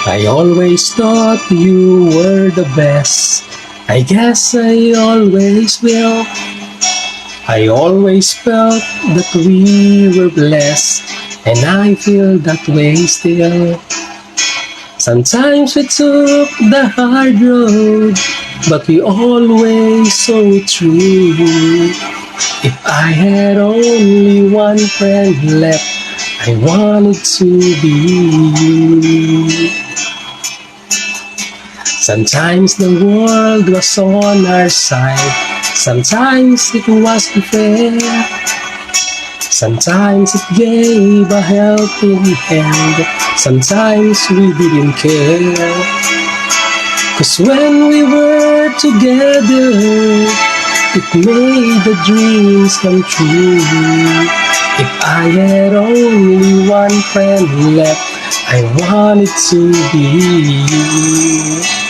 I always thought you were the best. I guess I always will. I always felt that we were blessed, and I feel that way still. Sometimes we took the hard road, but we always so true. If I had only one friend left, I wanted to be you. Sometimes the world was on our side, sometimes it was unfair. Sometimes it gave a helping hand, sometimes we didn't care. 'Cause when we were together, it made the dreams come true. If I had only one friend left, I wanted to be you.